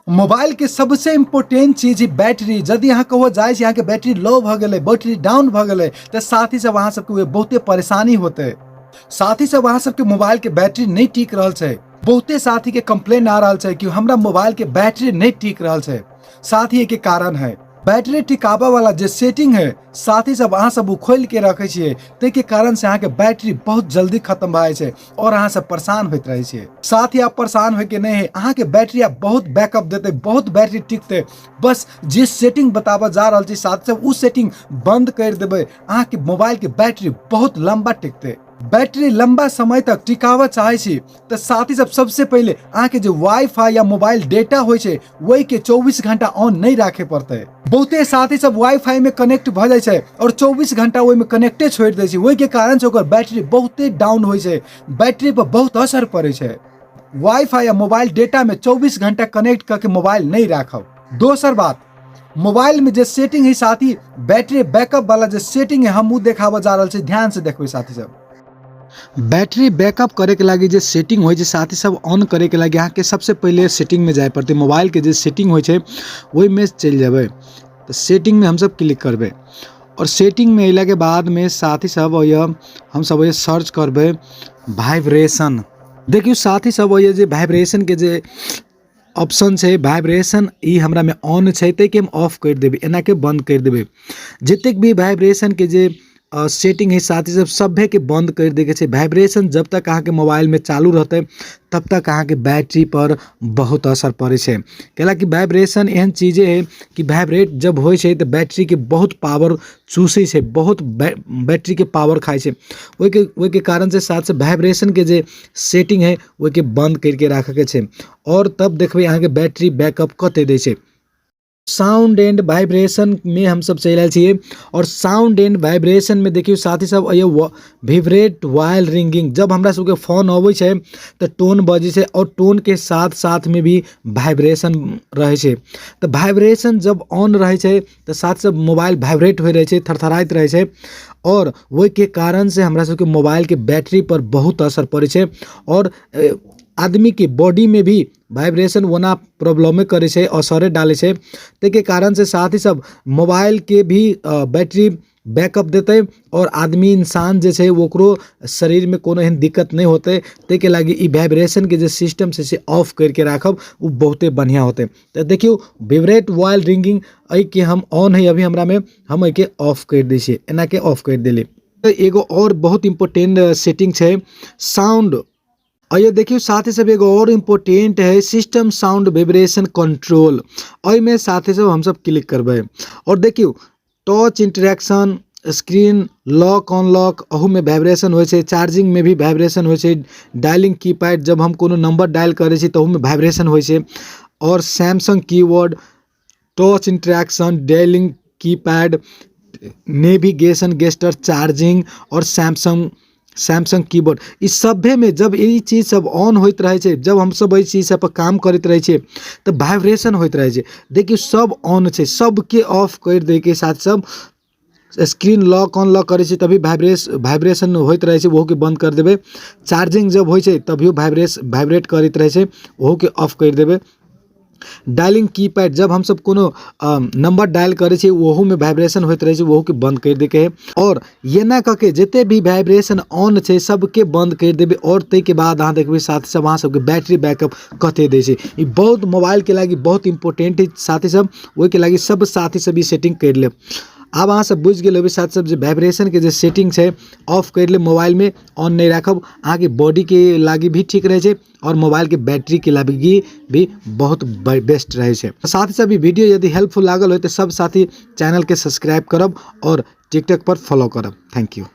Mobile के सबसे important चीज है बैटरी। यदि यहाँ कहो जाए यहाँ के बैटरी लो भ गए, बैटरी डाउन भ गए, तो साथ ही सब अहाँ सबके बहुते परेशानी होते। साथ ही सब अहाँ सबके मोबाइल के बैटरी नहीं टिक रहा है। बहुते साथी के कंप्लेन आ रहा है कि हमरा मोबाइल के बैटरी नहीं टिक रहा है। साथ ही के कारण है बैटरी टिकाबा वाला जो सेटिंग है, साथ ही सब अहाँ सब खोल के रखे छिए, ते के कारण से अहाँ के बैटरी बहुत जल्दी खत्म भाई है और अहाँ सब परेशान होते रहे छिए। साथ ही आप परेशान हो के नहीं है, अहाँ के बैटरी आप बहुत बैकअप देते, बहुत बैटरी टिकते। बस जिस सेटिंग बतावा जा रहा है साथ सब उस सेटिंग बंद कर देवे, अहाँ के मोबाइल के बैटरी बहुत लंबा टिकते। बैटरी लंबा समय तक टिकावा चाहे छी तो साथ ही सब सबसे पहले अहाँ के जो वाईफाई या मोबाइल डेटा होय छै वही के 24 घंटा ऑन नहीं रखे पड़ते। बहुते साथी सब वाईफाई में कनेक्ट भ जाय छै और 24 घंटा ओहि में कनेक्टे छोड़ दे छै, वही के कारण से ओकर बैटरी बहुते डाउन होय छै, बैटरी पर बहुत असर पड़े छै। वाईफाई या मोबाइल डेटा में 24 घंटा कनेक्ट करके मोबाइल नहीं राखब। दोसर बात, मोबाइल में जो सेटिंग है साथी बैटरी बैकअप वाला जो सेटिंग है हम देखावा जा रहा है, ध्यान से देखो साथी सब। बैटरी बैकअप करे के लगी जो सेटिंग हो साथी सब ऑन करे के लगी अहाँ के सबसे पहले सेटिंग में जाए पड़ते। मोबाइल के जो सेटिंग हो वही में चल जाए, तो सेटिंग में हम सब क्लिक करबे और सेटिंग में अला के बाद में साथी सब हम सब सर्च करबे वाइब्रेशन। देखियो साथी सब ये वाइब्रेशन के जे ऑप्शन है वाइब्रेशन ई हमरा में ऑन है ते के हम ऑफ कर देबे, एना के बंद कर देबे। जितक भी वाइब्रेशन के जे सेटिंग है साथी सब सभे के बंद कर दे के। वाइब्रेशन जब तक अहाँ के मोबाइल में चालू रहते तब तक अहाँ के बैटरी पर बहुत असर पड़े छै। कैला कि वाइब्रेशन एहन चीज़े है कि वाइब्रेट जब हो तो बैटरी के बहुत पावर चूसे छै, बहुत बैटरी के पावर खाए छै। वही के कारण से साथ से वाइब्रेशन के जे सेटिंग है वही के बंद करके रखे के छै और तब देखबे अहाँ के बैटरी बैकअप कते दे छै। साउंड एंड वाइब्रेशन में हम सब चल छिए और साउंड एंड वाइब्रेशन में देखियो साथी सब ये विब्रेट वाइल रिंगिंग। जब हमरा सबके फोन आवे छै तो टोन बजे छै और टोन के साथ साथ में भी वाइब्रेशन रहे छै। तो वाइब्रेशन जब ऑन रहे छै तो साथ सब मोबाइल वाइब्रेट हो रहे छै, थरथराइत रहे छै और वही के कारण से हमरा सबके मोबाइल के बैटरी पर बहुत असर पड़े छै और आदमी के बॉडी में भी वाइब्रेशन वना प्रॉब्लम करे छै, असर डाले छै। ते के कारण से साथ ही सब मोबाइल के भी बैटरी बैकअप देते और आदमी इंसान जे छै ओकरो शरीर में कोनो एहन दिक्कत नहीं होते। ते के लागी ई वाइब्रेशन के जे सिस्टम से ऑफ करके राखब वो बहुते बढ़िया होते। तो देखियो विब्रेट वाइल रिंगिंग आई के हम ऑन है अभी हमरा में, हम के ऑफ कर दै छियै, एना के ऑफ कर देली। तो एगो और बहुत इम्पोर्टेंट सेटिंग है साउंड। और ये देखियो साथ ही सब एगो और इम्पोर्टेंट है सिस्टम साउंड वाइब्रेशन कंट्रोल। और में साथ ही सब हम सब क्लिक करबे और देखियो touch interaction, screen lock unlock अहू में वाइब्रेशन हो छै, चार्जिंग में भी वाइब्रेशन हो छै, डायलिंग कीपैड जब हम कोनो नंबर डायल करे छी तो में वाइब्रेशन हो छै और Samsung keyboard, touch interaction, dialing keypad, navigation gesture, charging और सैमसंग कीबोर्ड। इस सभे में जब ये चीज़ सब ऑन होते रहे छै, जब हम सब ये चीज़ सब पर काम करते रहे छै तो वाइब्रेशन होते रहे छै। देखिए सब ऑन छै, सबके ऑफ कर दे के साथ सब स्क्रीन लॉक अनलॉक करे छै तभी वाइब्रेशन होते रहे छै, वो के बंद कर देबे। चार्जिंग जब हो छै तभी वाइब्रेट करते रहे छै, वो के ऑफ कर देबे। डायलिंग कीपैड जब हम सब कोनो नंबर डायल करे छी वोहू में वाइब्रेशन होते रहे छै, वोहू के बंद कर दे के है। और ये ना करके जिते भी वाइब्रेशन ऑन छै सबके बंद कर देबे और ते के बाद अहाँ देखबे साथ सब अहाँ सबके बैटरी बैकअप कते दे छै। ई बहुत मोबाइल के लागी बहुत इंपोर्टेंट है साथी सब, वही के लागी सब साथी सब सेटिंग कर ले। अब अहाँ सब बुझ गए साथ सब जो वाइब्रेशन के जो सेटिंग है ऑफ कर ले, मोबाइल में ऑन नहीं रखब, अहाँ के बॉडी के लागी भी ठीक रहे छै और मोबाइल के बैटरी के लागी भी बहुत बेस्ट रहे छै। साथ ही सब वीडियो यदि हेल्पफुल लागल हो तो सब साथी चैनल के सब्सक्राइब करब और टिकटॉक पर फॉलो करब। Thank you.